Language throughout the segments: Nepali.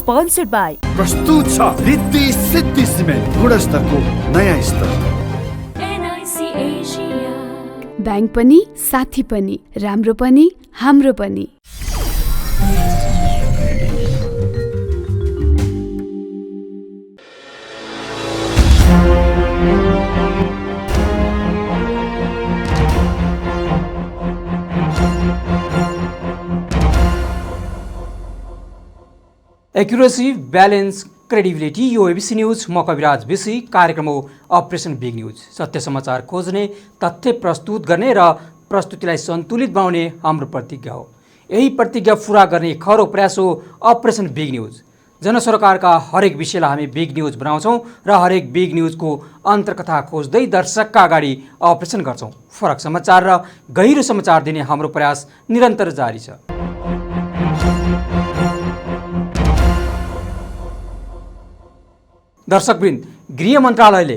स्पोन्सर्ड बाई प्रस्तुत छ रिद्धि सिद्धि सिमेन्ट, गुणस्तरको नयाँ स्तर। ब्याङ्क पनि साथी पनि, राम्रो पनि हाम्रो पनि। एक्युरेसी, ब्यालेन्स, क्रेडिबिलिटी, यो एबिसी न्युज। म कविराज विशी। कार्यक्रम हो अपरेसन बिग न्युज। सत्य समाचार खोज्ने, तथ्य प्रस्तुत गर्ने र प्रस्तुतिलाई सन्तुलित बनाउने हाम्रो प्रतिज्ञा हो। यही प्रतिज्ञा पुरा गर्ने खरो प्रयास हो अपरेसन बिग न्युज। जनसरोकारका हरेक विषयलाई हामी बिग न्युज बनाउँछौँ र हरेक बिग न्युजको अन्तर्कथा खोज्दै दर्शकका अगाडि अपरेसन गर्छौँ। फरक समाचार र गहिरो समाचार दिने हाम्रो प्रयास निरन्तर जारी छ। दर्शकवृन्द, गृह मन्त्रालयले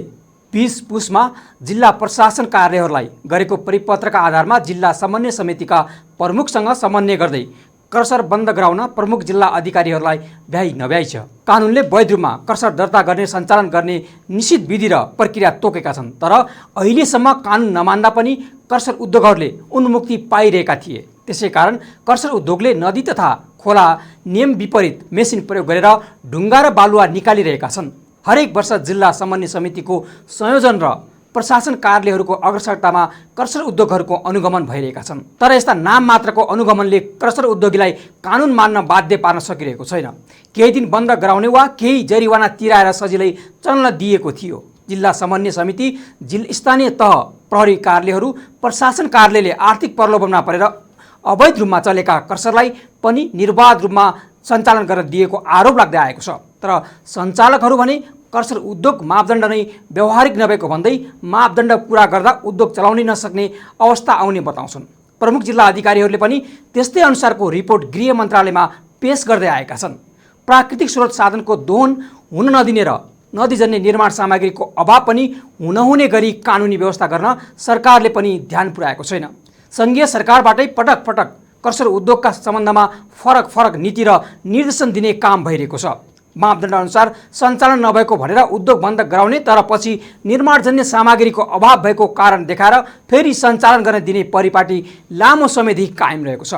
20 पुसमा जिल्ला प्रशासन कार्यालयहरूलाई गरेको परिपत्रका आधारमा जिल्ला समन्वय समितिका प्रमुखसँग समन्वय गर्दै कर्सर बन्द गराउन प्रमुख जिल्ला अधिकारीहरूलाई भ्याइ नभ्याइ छ। कानुनले वैध रूपमा कर्सर दर्ता गर्ने, सञ्चालन गर्ने निश्चित विधि र प्रक्रिया तोकेका छन्, तर अहिलेसम्म कानुन नमान्दा पनि कर्सर उद्योगहरूले उन्मुक्ति पाइरहेका थिए। त्यसै कारण कर्सर उद्योगले नदी तथा खोला नियम विपरीत मेसिन प्रयोग गरेर ढुङ्गा र बालुवा निकालिरहेका छन्। हरेक वर्ष जिल्ला समन्वय समितिको संयोजन र प्रशासन कार्यालयहरूको अग्रसरतामा कर्सर उद्योगहरूको अनुगमन भइरहेका छन्, तर यस्ता नाम मात्रको अनुगमनले कर्सर उद्योगीलाई कानुन मान्न बाध्य पार्न सकिरहेको छैन। केही दिन बन्द गराउने वा केही जरिवाना तिराएर सजिलै चल्न दिएको थियो। जिल्ला समन्वय समिति, स्थानीय तह प्रहरी कार्यालयहरू, प्रशासन कार्यालयले आर्थिक प्रलोभनमा परेर अवैध रूपमा चलेका कर्सरलाई पनि निर्बाध रूपमा सञ्चालन गर्न दिएको आरोप लाग्दै आएको छ। तर सञ्चालकहरू भने कर्सर उद्योग मापदण्ड नै व्यवहारिक नभएको भन्दै मापदण्ड पुरा गर्दा उद्योग चलाउनै नसक्ने अवस्था आउने बताउँछन्। प्रमुख जिल्ला अधिकारीहरूले पनि त्यस्तै अनुसारको रिपोर्ट गृह मन्त्रालयमा पेश गर्दै आएका छन्। प्राकृतिक स्रोत साधनको दोहन हुन नदिने र नदीजन्य निर्माण सामग्रीको अभाव पनि हुनहुने गरी कानुनी व्यवस्था गर्न सरकारले पनि ध्यान पुर्याएको छैन। सङ्घीय सरकारबाटै पटक पटक कर्सर उद्योगका सम्बन्धमा फरक नीति र निर्देशन दिने काम भइरहेको छ। मापदण्ड अनुसार सञ्चालन नभएको भनेर उद्योग बन्द गराउने, तर पछि निर्माणजन्य सामग्रीको अभाव भएको कारण देखाएर फेरि सञ्चालन गर्न दिने परिपाटी लामो समयदेखि कायम रहेको छ।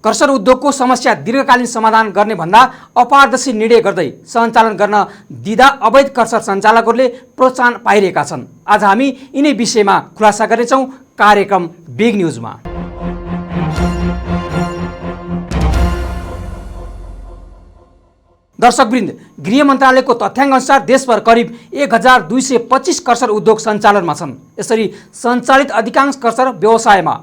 कर्सर उद्योगको समस्या दीर्घकालीन समाधान गर्ने भन्दा अपारदर्शी निर्णय गर्दै सञ्चालन गर्न दिँदा अवैध कर्सर सञ्चालकहरूले प्रोत्साहन पाइरहेका छन्। आज हामी यिनै विषयमा खुलासा गर्नेछौँ कार्यक्रम बिग न्युजमा। दर्शकवृन्द, गृह मन्त्रालयको तथ्याङ्क अनुसार देशभर करिब 1225 कर्सर उद्योग सञ्चालनमा छन्। यसरी सञ्चालित अधिकांश कर्सर व्यवसायमा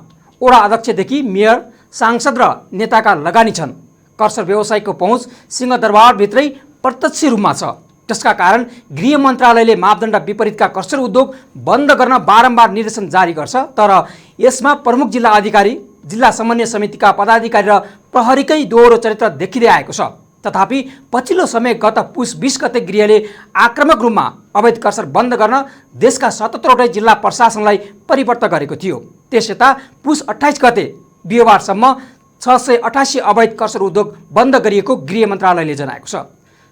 वडा अध्यक्षदेखि मेयर, सांसद र नेताका लगानी छन्। कर्सर व्यवसायको पहुँच सिंहदरबारभित्रै प्रत्यक्ष रूपमा छ। त्यसका कारण गृह मन्त्रालयले मापदण्ड विपरीतका कर्सर उद्योग बन्द गर्न बारम्बार निर्देशन जारी गर्छ, तर यसमा प्रमुख जिल्ला अधिकारी, जिल्ला समन्वय समितिका पदाधिकारी र प्रहरीकै दोहोरो चरित्र देखिँदै आएको छ। तथापि पछिल्लो समय गत पुस 20 गते गृहले आक्रामक रूपमा अवैध कर्सर बन्द गर्न देशका 77वटै जिल्ला प्रशासनलाई परिपत्र गरेको थियो। त्यसयता पुस 28 गते बिहिबारसम्म 688 अवैध कर्सर उद्योग बन्द गरिएको गृह मन्त्रालयले जनाएको छ।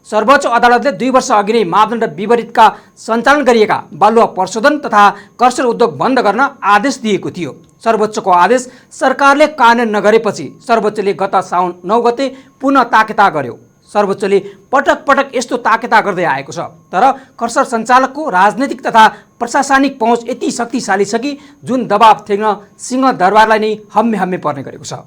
सर्वोच्च अदालतले 2 वर्ष अघि नै मापदण्ड विपरीतका सञ्चालन गरिएका बालुवा प्रशोधन तथा कर्सर उद्योग बन्द गर्न आदेश दिएको थियो। सर्वोच्चको आदेश सरकारले कार्यान्वयन नगरेपछि सर्वोच्चले गत साउन 9 गते पुनः ताकेता गर्यो। सर्वोच्चले पटक यस्तो ताकेता गर्दै आएको छ, तर कर्सर सञ्चालकको राजनैतिक तथा प्रशासनिक पहुँच यति शक्तिशाली छ कि जुन दबाब थेग्न सिंहदरबारलाई नै हम्मे पर्ने गरेको छ।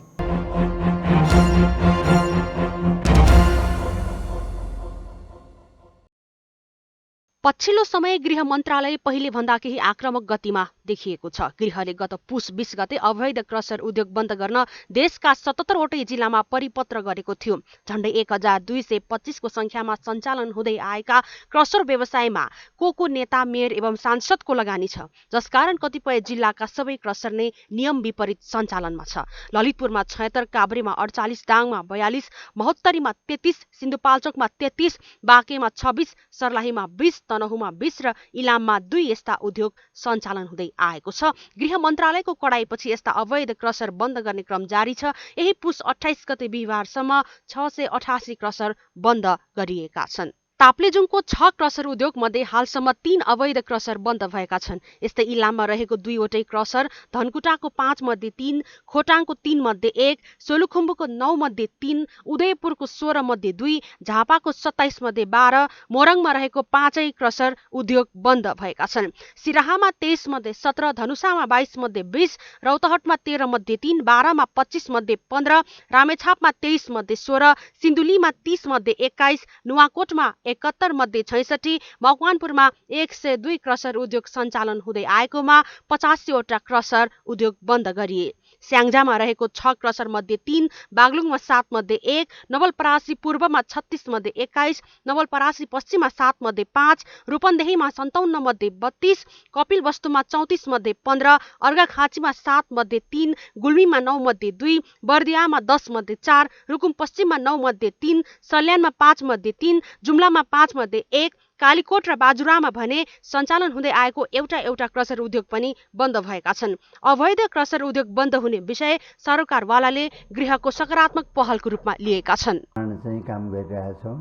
पछिल्लो समय गृह मन्त्रालय पहिले भन्दा केही आक्रामक गतिमा देखिएको छ। गृहले गत पुस 20 गते अवैध क्रसर उद्योग बन्द गर्न देशका 77वटै जिल्लामा परिपत्र गरेको थियो। झण्डै 1225 को संख्यामा सञ्चालन हुँदै आएका क्रसर व्यवसायमा को नेता, मेयर एवं सांसदको लगानी छ, जसकारण कतिपय जिल्लाका सबै क्रसर नै नियम विपरीत सञ्चालनमा छ। ललितपुरमा 76, काभ्रेमा 48, दाङमा 42, महोत्तरीमा 33, सिन्धुपाल्चोकमा 33, बाँकेमा 26, सर्लाहीमा 20 तनहुँमा 20 र इलाममा 2 यस्ता उद्योग सञ्चालन हुँदै आएको छ। गृह मन्त्रालयको कडाइपछि यस्ता अवैध क्रसर बन्द गर्ने क्रम जारी छ। यही पुस 28 गते बिहिबारसम्म 688 क्रसर बन्द गरिएका छन्। ताप्लेजुङको 6 क्रसर उद्योग मध्ये हालसम्म 3 अवैध क्रसर बन्द भएका छन्। यस्तै इलाममा रहेको 2 वटै क्रसर, धनकुटाको 5 मध्ये 3, खोटाङको 3 मध्ये 1, सोलुखुम्बुको 9 मध्ये 3, उदयपुरको 16 मध्ये 2, झापाको 27 मध्ये 12, मोरङमा रहेको 5 क्रसर उद्योग बन्द भएका छन्। सिराहामा 23 मध्ये 17, धनुषामा 22 मध्ये 20, रौतहटमा 13 मध्ये 3, बारामा 25 मध्ये 15, रामेछापमा 23 मध्ये 16, सिन्धुलीमा 30 मध्ये 21, नुवाकोटमा 71 मध्ये 66, मकवानपुरमा 102 क्रसर उद्योग सञ्चालन हुँदै आएकोमा 85 वटा क्रसर उद्योग बन्द गरिए। स्याङ्जामा रहेको 6 क्रसर मध्ये 3, बागलुङमा 7 मध्ये 1, नवलपरासी पूर्वमा 36 मध्ये 21, नवलपरासी पश्चिममा 7 मध्ये 5, रूपन्देहीमा 57 मध्ये 32, कपिलवस्तुमा 34 मध्ये 15, अर्घाखाँचीमा 7 मध्ये 3, गुल्मीमा 9 मध्ये 2, बर्दियामा 10 मध्ये 4, रुकुम पश्चिममा 9 मध्ये 3, सल्यानमा 5 मध्ये 3, जुम्लामा 5 मध्ये 1, कालीकोट र बाजुरामा भने सञ्चालन हुँदै आएको एउटा क्रसर उद्योग पनि बन्द भएका छन्। अवैध क्रसर उद्योग बन्द हुने विषय सरकारवालाले गृहको सकारात्मक पहलको रूपमा लिएका छन्। चाहिँ काम गरिरहेका छौँ।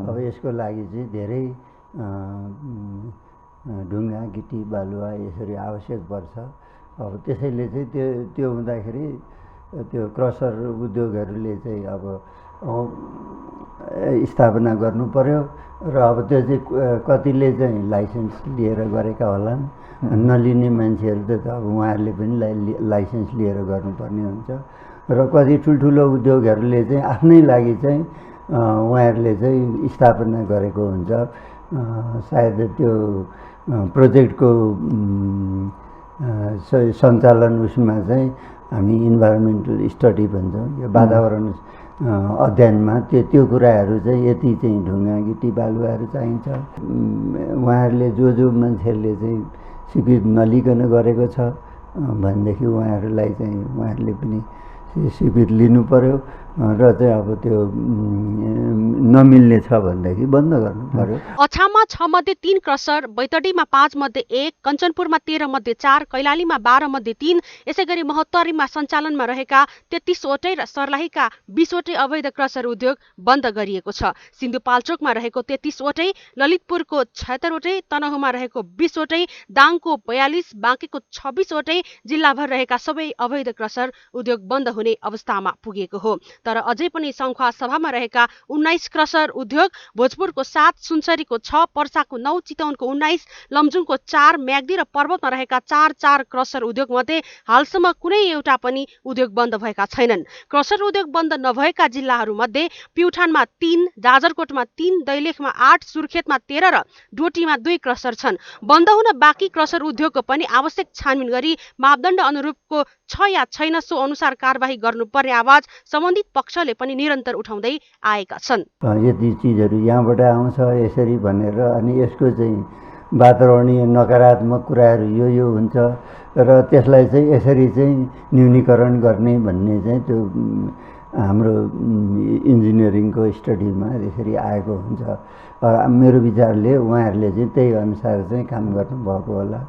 अब यसको लागि चाहिँ धेरै ढुङ्गा, गिटी, बालुवा यसरी आवश्यक पर्छ। अब त्यसैले चाहिँ त्यो हुँदाखेरि त्यो क्रसर उद्योगहरूले चाहिँ अब स्थापना गर्नु पर्यो र अब त्यो चाहिँ कतिले चाहिँ लाइसेन्स लिएर गरेका होलान्, नलिने मान्छेहरू त अब उहाँहरूले पनि लाइसेन्स लिएर गर्नुपर्ने हुन्छ र कति ठुल्ठुलो उद्योगहरूले चाहिँ आफ्नै लागि चाहिँ उहाँहरूले चाहिँ स्थापना गरेको हुन्छ। सायद त्यो प्रोजेक्टको सञ्चालन उसमा चाहिँ हामी इन्भाइरोमेन्टल स्टडी भन्छौँ, यो वातावरण अध्ययनमा त्यो कुराहरू चाहिँ यति चाहिँ ढुङ्गा, गिटी, बालुवाहरू चाहिन्छ। उहाँहरूले जो मान्छेहरूले चाहिँ स्वीकृति नलिकन गरेको छ भनेदेखि उहाँहरूलाई चाहिँ उहाँहरूले पनि स्वीकृति लिनु पर्यो र चाहिँ अब त्यो नमिल्ने छ भनेदेखि बन्द गर्नु पर्यो। अछाममा 6 मध्ये 3 क्रसर, बैतडीमा 5 मध्ये 1, कञ्चनपुरमा 13 मध्ये 4, कैलालीमा 12 मध्ये 3, यसैगरी महोत्तरीमा सञ्चालनमा रहेका 33 वटै र सर्लाहीका 20 वटै अवैध क्रसर उद्योग बन्द गरिएको छ। सिन्धुपाल्चोकमा रहेको 33 वटै, ललितपुरको 76 वटै, तनहुँमा रहेको 20 वटै, दाङको 42, बाँकेको 26 वटै, जिल्लाभर रहेका सबै अवैध क्रसर उद्योग बन्द हुने अवस्थामा पुगेको हो। तर अझै पनि सङ्खुवा सभामा रहेका 19 क्रसर उद्योग, भोजपुरको 7, सुनसरीको 6, पर्साको 9, चितवनको 19, लमजुङको 4, म्याग्दी र पर्वतमा रहेका 4 क्रसर उद्योग मध्ये हालसम्म कुनै एउटा पनि उद्योग बन्द भएका छैनन्। क्रसर उद्योग बन्द नभएका जिल्लाहरूमध्ये प्युठानमा 3, जाजरकोटमा 3, दैलेखमा 8, सुर्खेतमा 13 र डोटीमा 2 क्रसर छन्। बन्द हुन बाँकी क्रसर उद्योगको पनि आवश्यक छानबिन गरी मापदण्ड अनुरूपको छ या छैन सो अनुसार कारबाही गर्नुपर्ने आवाज सम्बन्धित पक्षले पनि निरन्तर उठाउँदै आएका छन्। यति चिजहरू यहाँबाट आउँछ यसरी भनेर अनि यसको चाहिँ वातावरणीय नकारात्मक कुराहरू यो हुन्छ र त्यसलाई चाहिँ यसरी चाहिँ न्यूनीकरण गर्ने भन्ने चाहिँ त्यो हाम्रो इन्जिनियरिङको स्टडीमा यसरी आएको हुन्छ। मेरो विचारले उहाँहरूले चाहिँ त्यही अनुसार चाहिँ काम गर्नुभएको होला।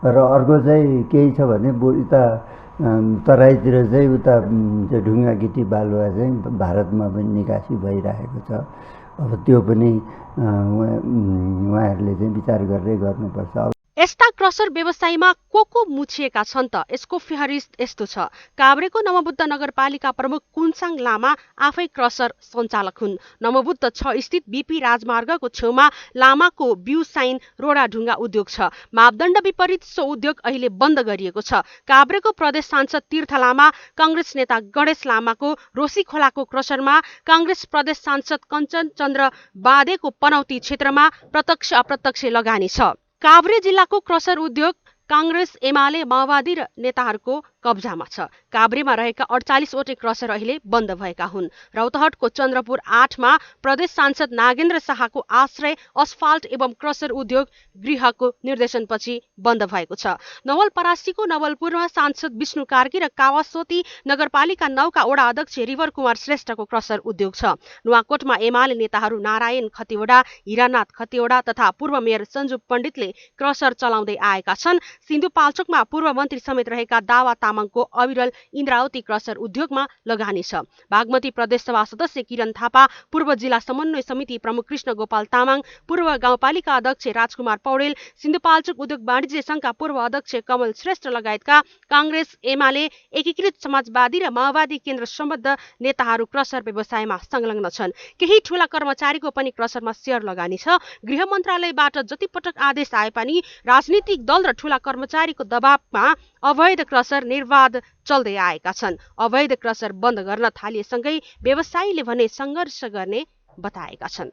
र अर्को चाहिँ केही छ भने उता तराईतिर चाहिँ उता त्यो ढुङ्गा, गिटी, बालुवा चाहिँ भारतमा पनि निकासी भइरहेको छ। अब त्यो पनि उहाँहरूले चाहिँ विचार गरेरै गर्नुपर्छ। यस्ता क्रसर व्यवसायमा को मुछिएका छन् त? यसको फेहरिस्त यस्तो छ। काभ्रेको नमबुद्ध नगरपालिका प्रमुख कुन्साङ लामा आफै क्रसर सञ्चालक हुन्। नमबुद्ध 6 स्थित बीपी राजमार्गको छेउमा लामाको बिउ साइन रोडा ढुङ्गा उद्योग छ। मापदण्ड विपरीत सो उद्योग अहिले बन्द गरिएको छ। काभ्रेको प्रदेश सांसद तीर्थ लामा, काङ्ग्रेस नेता गणेश लामाको रोसी खोलाको क्रसरमा, काङ्ग्रेस प्रदेश सांसद कञ्चन चन्द्र बादेको पनौती क्षेत्रमा प्रत्यक्ष अप्रत्यक्ष लगानी छ। काभ्रे जिल्लाको क्रसर उद्योग काङ्ग्रेस, एमाले, माओवादी र नेताहरूको कब्जामा छ। काभ्रेमा रहेका 48 वटै क्रसर अहिले बन्द भएका हुन्। रौतहटको चन्द्रपुर 8 मा प्रदेश सांसद नागेन्द्र शाहको आश्रय अस्फाल्ट एवं क्रसर उद्योग गृहको निर्देशनपछि बन्द भएको छ। नवलपरासीको नवलपुरमा सांसद विष्णु कार्की र कावासोती नगरपालिका 9 का वडा अध्यक्ष रिवर कुमार श्रेष्ठको क्रसर उद्योग छ। नुवाकोटमा एमाले नेताहरू नारायण खतिवडा, हिरानाथ खतिवडा तथा पूर्व मेयर सञ्जु पण्डितले क्रसर चलाउँदै आएका छन्। सिन्धुपाल्चोकमा पूर्व मन्त्री समेत रहेका दावा तामाङको अविरल इन्द्रावती क्रसर उद्योगमा लगानी छ। बागमती प्रदेशसभा सदस्य किरण थापा, पूर्व जिल्ला समन्वय समिति प्रमुख कृष्ण गोपाल तामाङ, पूर्व गाउँपालिका अध्यक्ष राजकुमार पौडेल, सिन्धुपाल्चोक उद्योग वाणिज्य संघका पूर्व अध्यक्ष कमल श्रेष्ठ लगायतका कांग्रेस, एमाले, एकीकृत समाजवादी र माओवादी केन्द्र सम्बद्ध नेताहरू क्रसर व्यवसायमा संलग्न छन्। केही ठूला कर्मचारीको पनि क्रसरमा शेयर लगानी छ। गृह मन्त्रालयबाट जति पटक आदेश आए पनि राजनीतिक दल र ठूला कर्मचारीको दबावमा अवैध क्रसर निर्वाध चल्दै आएका छन्। अवैध क्रसर बन्द गर्न थालिएसँगै व्यवसायीले भने सङ्घर्ष गर्ने बताएका छन्।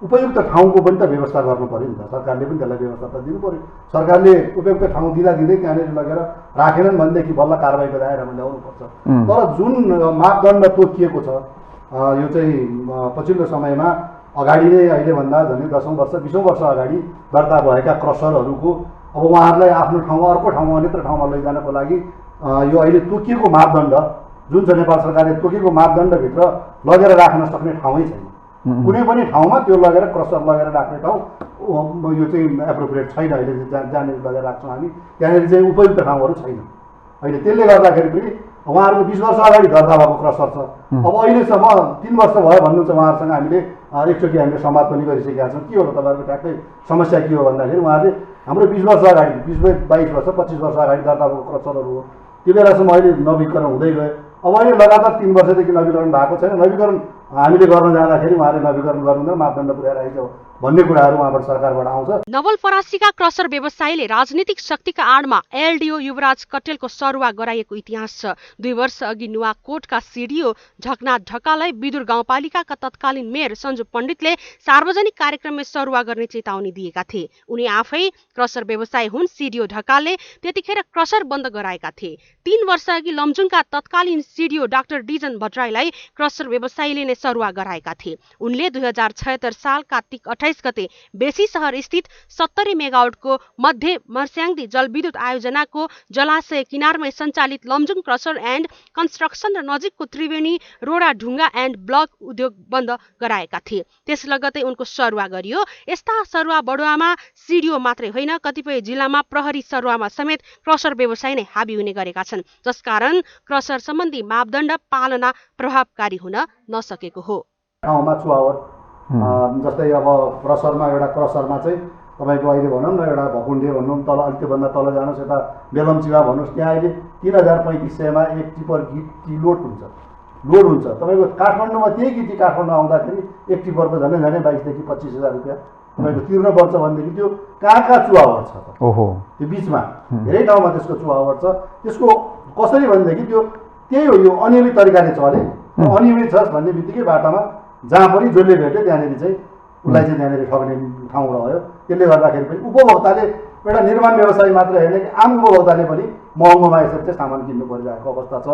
उपयुक्त ठाउँको पनि त व्यवस्था गर्नु पर्यो नि त। सरकारले पनि त्यसलाई व्यवस्था त दिनु पर्यो। सरकारले उपयुक्त ठाउँ दिँदै त्यहाँनिर लगेर राखेनन् भनेदेखि बल्ल कारबाहीको दायरामा ल्याउनुपर्छ। तर जुन मापदण्ड तोकिएको छ यो चाहिँ पछिल्लो समयमा अगाडि नै अहिलेभन्दा झन् 10औं वर्ष 20औं वर्ष अगाडि दर्ता भएका क्रसरहरूको अब उहाँहरूलाई आफ्नो ठाउँमा अर्को ठाउँमा अन्यत्र ठाउँमा लैजानको लागि यो अहिले तोकिएको मापदण्ड जुन चाहिँ नेपाल सरकारले तोकेको मापदण्डभित्र लगेर राख्न सक्ने ठाउँै छैन। कुनै पनि ठाउँमा त्यो लगेर क्रसर लगेर राख्ने ठाउँ यो चाहिँ एप्रोप्रिएट छैन। अहिले जहाँनिर लगेर राख्छौँ हामी त्यहाँनिर चाहिँ उपयुक्त ठाउँहरू छैन। अहिले त्यसले गर्दाखेरि पनि उहाँहरूको 20 वर्ष अगाडि दर्ता भएको क्रसर छ। अब अहिलेसम्म 3 वर्ष भयो भन्नुहुन्छ उहाँहरूसँग हामीले एकचोटि हामीले संवाद पनि गरिसकेका छौँ। के हो त तपाईँहरूको ठ्याक्कै समस्या के हो भन्दाखेरि उहाँहरूले हाम्रो 20 वर्ष अगाडि 22 वर्ष 25 वर्ष अगाडि दर्ता भएको क्रसरहरू हो। त्यो बेलासम्म अहिले नवीकरण हुँदै गयो। अब अहिले लगातार 3 वर्षदेखि नवीकरण भएको छैन। नवीकरण हामीले गर्न जाँदाखेरि उहाँहरूले नवीकरण गर्नुहुँदैन, मापदण्ड पुर्याएर आइज भन्ने कुराहरू उहाँबाट सरकारबाट आउँछ। नवलपरासीका क्रसर व्यवसायीले राजनीतिक शक्तिका आडमा एलडीओ युवराज कटेलको सरुवा गराएको इतिहास छ। 2 वर्ष अघि नुवाकोटका सिडिओ ढकनाथ ढकाललाई विदुर गाउँपालिकाका तत्कालीन मेयर सञ्जु पण्डितले सार्वजनिक कार्यक्रममा सरुवा गर्ने चेतावनी दिएका थिए। उनी आफै क्रसर व्यवसायी हुन्। सिडिओ ढकालले त्यतिखेर क्रसर बन्द गराएका थिए। 3 वर्ष अघि लमजुङका तत्कालीन सिडिओ डाक्टर डिजन भट्टराईलाई क्रसर व्यवसायीले नै सरुवा गराएका थिए। उनले 2076 साल कार्तिक 28 गते बेसी शहर स्थित 70 मेगावाटको मध्य मर्स्याङ्दी जलविद्युत आयोजनाको जलाशय किनारमा सञ्चालित लमजुङ क्रसर एन्ड कन्स्ट्रक्सन र नजिकको त्रिवेणी रोडा ढुङ्गा एन्ड ब्लक उद्योग बन्द गराएका थिए। त्यस लगतै उनको सरुवा गरियो। यस्ता सरुवा बडुवामा सिडिओ मात्रै होइन कतिपय जिल्लामा प्रहरी सरुवामा समेत क्रसर व्यवसाय नै हाबी हुने गरेका छन्, जसकारण क्रसर सम्बन्धी मापदण्ड पालना प्रभावकारी हुन नसकेको हो। ठाउँमा चुहावट जस्तै अब क्रसरमा एउटा क्रसरमा चाहिँ तपाईँको अहिले भनौँ न एउटा भकुण्डे भनौँ तल अलिक त्योभन्दा तल जानुहोस् यता बेलमचिवा भन्नुहोस् त्यहाँ अहिले 3500मा एक टिपर गिटी लोड हुन्छ। तपाईँको काठमाडौँमा त्यही गिटी काठमाडौँ आउँदाखेरि एक टिपरको झन्डै 22,000 देखि 25,000 रुपियाँ तपाईँको तिर्नुपर्छ भनेदेखि त्यो कहाँ चुहावट छ त त्यो बिचमा धेरै ठाउँमा त्यसको चुहावट छ। त्यसको कसरी भनेदेखि त्यो त्यही हो, यो अनियमित तरिकाले चले। अनियमित छ भन्ने बित्तिकै बाटामा जहाँ पनि जसले भेट्यो त्यहाँनिर चाहिँ उसलाई चाहिँ त्यहाँनिर ठग्ने ठाउँ रह्यो। त्यसले गर्दाखेरि पनि उपभोक्ताले एउटा निर्माण व्यवसायी मात्र होइन कि आम उपभोक्ताले पनि महँगोमा यसरी चाहिँ सामान किन्नु परिरहेको अवस्था छ।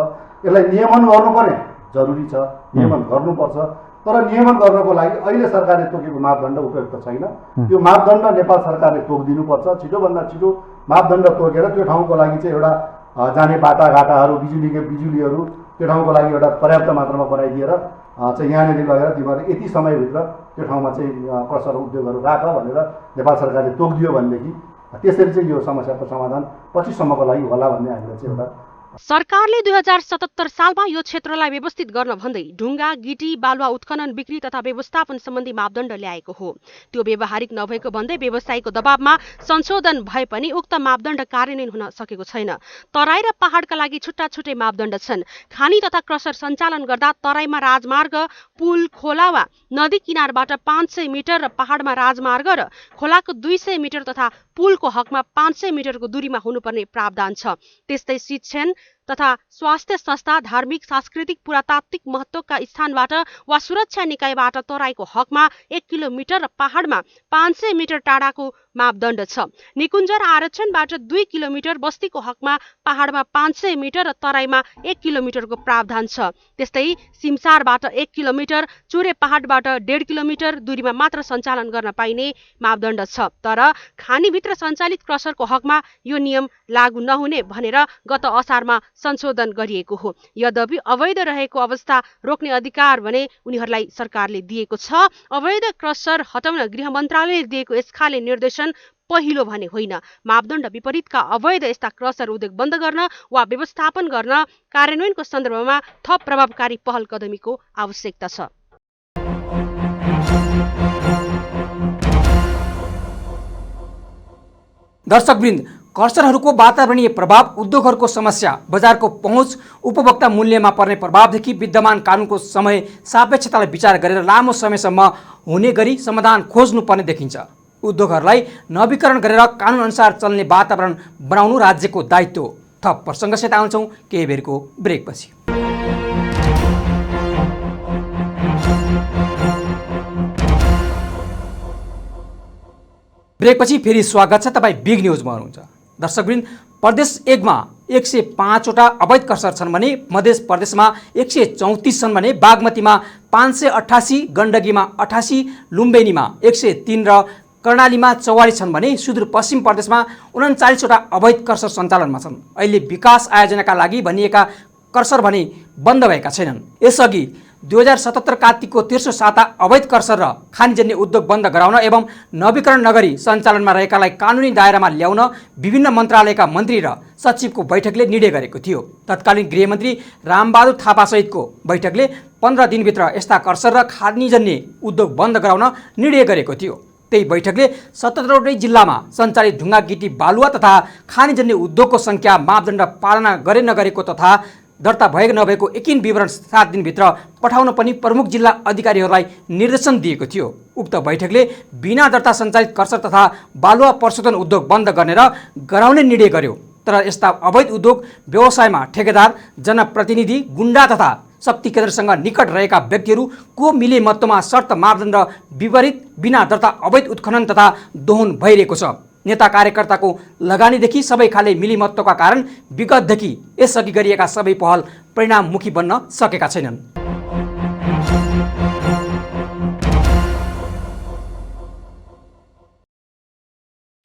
यसलाई नियमन गर्नुपर्ने जरुरी छ, नियमन गर्नुपर्छ। तर नियमन गर्नको लागि अहिले सरकारले तोकेको मापदण्ड उपयुक्त छैन। त्यो मापदण्ड नेपाल सरकारले तोकिदिनुपर्छ। छिटोभन्दा छिटो मापदण्ड तोकेर त्यो ठाउँको लागि चाहिँ एउटा जाने बाटाघाटाहरू बिजुलीहरू त्यो ठाउँको लागि एउटा पर्याप्त मात्रामा बनाइदिएर चाहिँ यहाँनिर लगेर तिमीहरूले यति समयभित्र त्यो ठाउँमा चाहिँ क्रसर उद्योगहरू राख भनेर नेपाल सरकारले तोकिदियो भनेदेखि त्यसरी चाहिँ यो समस्याको समाधान पछिसम्मको लागि होला भन्ने हामीलाई चाहिँ एउटा सरकारले 2077 सालमा यो क्षेत्रलाई व्यवस्थित गर्न भन्दै ढुङ्गा गिटी बालुवा उत्खनन बिक्री तथा व्यवस्थापन सम्बन्धी मापदण्ड ल्याएको हो। त्यो व्यवहारिक नभएको भन्दै व्यवसायीको दबावमा संशोधन भए पनि उक्त मापदण्ड कार्यान्वयन हुन सकेको छैन। तराई र पहाडका लागि छुट्टा छुट्टै मापदण्ड छन्। खानी तथा क्रसर सञ्चालन गर्दा तराईमा राजमार्ग, पुल, खोला वा नदी किनारबाट 500 मिटर र पहाडमा राजमार्ग र खोलाको 200 मिटर तथा पुलको हकमा 500 मिटरको दूरीमा हुनुपर्ने प्रावधान छ। त्यस्तै शिक्षण तथा स्वास्थ्य संस्था, धार्मिक, सांस्कृतिक, पुरातात्विक महत्त्वका स्थानबाट वा सुरक्षा निकायबाट तराईको हकमा 1 किलोमिटर र पहाडमा 500 मिटर टाढाको मापदण्ड छ। निकुञ्ज र आरक्षणबाट 2 किलोमिटर, बस्तीको हकमा पहाडमा 500 मिटर र तराईमा 1 किलोमिटरको प्रावधान छ। त्यस्तै सिमसारबाट 1 किलोमिटर, चुरे पहाडबाट 1.5 किलोमिटर दूरीमा मात्र सञ्चालन गर्न पाइने मापदण्ड छ। तर खानीभित्र सञ्चालित क्रसरको हकमा यो नियम लागू नहुने भनेर गत असारमा संशोधन गरिएको हो। यद्यपि अवैध रहेको अवस्था रोक्ने अधिकार भने उनीहरूलाई सरकारले दिएको छ। अवैध क्रसर हटाउन गृह मन्त्रालयले दिएको यसखाले निर्देशन पहिलो भने होइन। मापदण्ड विपरीतका अवैध यस्ता क्रसर उद्योग बन्द गर्न वा व्यवस्थापन गर्न कार्यान्वयनको सन्दर्भमा थप प्रभावकारी पहल कदमीको आवश्यकता छ। दर्शकवृन्द, क्रसरहरूको वातावरणीय प्रभाव, उद्योगहरूको समस्या, बजारको पहुँच, उपभोक्ता मूल्यमा पर्ने प्रभावदेखि विद्यमान कानुनको समय सापेक्षतालाई विचार गरेर लामो समयसम्म हुने गरी समाधान खोज्नुपर्ने देखिन्छ। उद्योगहरूलाई नवीकरण गरेर कानुनअनुसार चल्ने वातावरण बनाउनु राज्यको दायित्व। थप प्रसङ्गसित आउँछौँ केही बेरको ब्रेकपछि। ब्रेकपछि फेरि स्वागत छ। तपाईँ बिग न्युजमा हुनुहुन्छ। दर्शकवृन्द, प्रदेश 1 मा 105 वटा अवैध क्रसर छन् भने मध्य प्रदेशमा 134 छन् भने बागमतीमा 588, गण्डकीमा 88, लुम्बिनीमा 103 र कर्णालीमा 44 छन् भने सुदूरपश्चिम प्रदेशमा 39 वटा अवैध क्रसर सञ्चालनमा छन्। अहिले विकास आयोजनाका लागि भनिएका क्रसर भने बन्द भएका छैनन्। यसअघि 2077 कार्तिकको तेस्रो साता अवैध क्रसर र खानीजन्य उद्योग बन्द गराउन एवं नवीकरण नगरी सञ्चालनमा रहेकालाई कानुनी दायरामा ल्याउन विभिन्न मन्त्रालयका मन्त्री र सचिवको बैठकले निर्णय गरेको थियो। तत्कालीन गृहमन्त्री रामबहादुर थापासहितको बैठकले 15 दिनभित्र यस्ता क्रसर र खानीजन्य उद्योग बन्द गराउन निर्णय गरेको थियो। त्यही बैठकले 77वटै जिल्लामा सञ्चालित ढुङ्गा, गिटी, बालुवा तथा खानीजन्य उद्योगको सङ्ख्या, मापदण्ड पालना गरे नगरेको तथा दर्ता भएको नभएको एकिन विवरण 7 दिनभित्र पठाउन पनि प्रमुख जिल्ला अधिकारीहरूलाई निर्देशन दिएको थियो। उक्त बैठकले बिना दर्ता सञ्चालित क्रसर तथा बालुवा प्रशोधन उद्योग बन्द गर्ने र गराउने निर्णय गर्यो। तर यस्ता अवैध उद्योग व्यवसायमा ठेकेदार, जनप्रतिनिधि, गुण्डा तथा शक्ति केन्द्रसँग निकट रहेका व्यक्तिहरू को मिले मतमा शर्त मापदण्ड विपरीत बिना दर्ता अवैध उत्खनन तथा दोहन भइरहेको छ। नेता कार्यकर्ताको लगानीदेखि सबै खाले मिलिमत्तका कारण विगतदेखि यसअघि गरिएका सबै पहल परिणाममुखी बन्न सकेका छैनन्।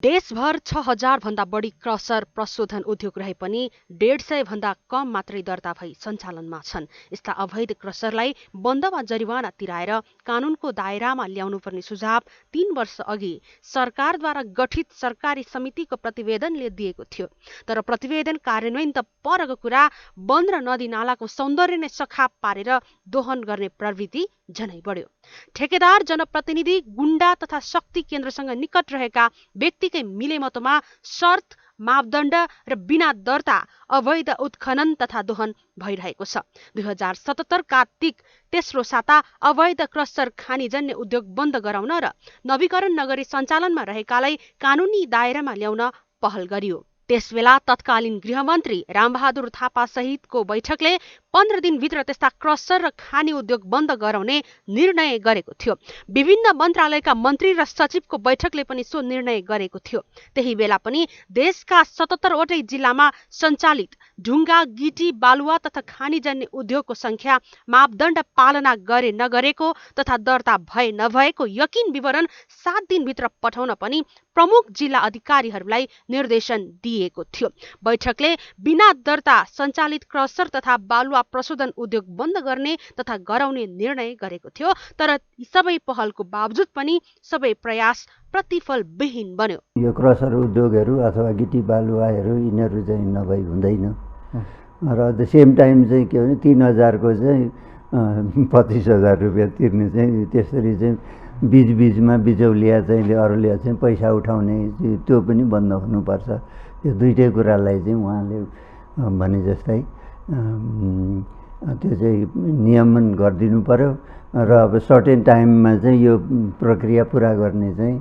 देशभर 6000 भन्दा बढी क्रसर प्रशोधन उद्योग रहे पनि 150 भन्दा कम मात्रै दर्ता भई सञ्चालनमा छन्। यस्ता अवैध क्रसरलाई बन्द वा जरिवाना तिराएर कानुनको दायरामा ल्याउनुपर्ने सुझाव 3 वर्ष अघि सरकारद्वारा गठित सरकारी समितिको प्रतिवेदनले दिएको थियो। तर प्रतिवेदन कार्यान्वयन त परको कुरा, वन र नदी नालाको सौन्दर्य नै सखाप पारेर दोहन गर्ने प्रवृत्ति झनै बढ्यो। ठेकेदार, जनप्रतिनिधि, गुण्डा तथा शक्ति केन्द्रसँग निकट रहेका व्यक्तिकै मिलेमतोमा शर्त, मापदण्ड र बिना दर्ता अवैध उत्खनन तथा दोहन भइरहेको छ। 2077 कार्तिक तेस्रो साता अवैध क्रसर खानीजन्य उद्योग बन्द गराउन र नवीकरण नगरी सञ्चालनमा रहेकालाई कानुनी दायरामा ल्याउन पहल गरियो। त्यसबेला तत्कालीन गृहमन्त्री रामबहादुर थापा सहितको बैठकले 15 दिनभित्र त्यस्ता क्रसर र खानी उद्योग बन्द गराउने निर्णय गरेको थियो। विभिन्न मन्त्रालयका मन्त्री र सचिवको बैठकले पनि सो निर्णय गरेको थियो। त्यही बेला पनि देशका 77 वटै जिल्लामा सञ्चालित ढुङ्गा, गिटी, बालुवा तथा खानीजन्य उद्योगको सङ्ख्या, मापदण्ड पालना गरे नगरेको तथा दर्ता भए नभएको यकिन विवरण 7 दिनभित्र पठाउन पनि प्रमुख जिल्ला अधिकारीहरूलाई निर्देशन दिएको थियो। बैठकले बिना दर्ता सञ्चालित क्रसर तथा बालुवा प्रशोधन उद्योग बन्द गर्ने तथा गराउने निर्णय गरेको थियो। तर यी सबै पहलको बावजुद पनि सबै प्रयास प्रतिफलविहीन बन्यो। यो क्रसर उद्योगहरू अथवा गिटी बालुवाहरू यिनीहरू चाहिँ नभई हुँदैन र द सेम टाइम चाहिँ के भने 3000को चाहिँ 25000 रुपियाँ तिर्ने चाहिँ त्यसरी चाहिँ बीचमा बिचौलिया चाहिँ अरूले चाहिँ पैसा उठाउने त्यो पनि बन्द हुनुपर्छ। यो दुईटै कुरालाई चाहिँ उहाँले भने जस्तै त्यो चाहिँ नियमन गरिदिनु पर्यो र अब सर्टेन टाइममा चाहिँ यो प्रक्रिया पुरा गर्ने चाहिँ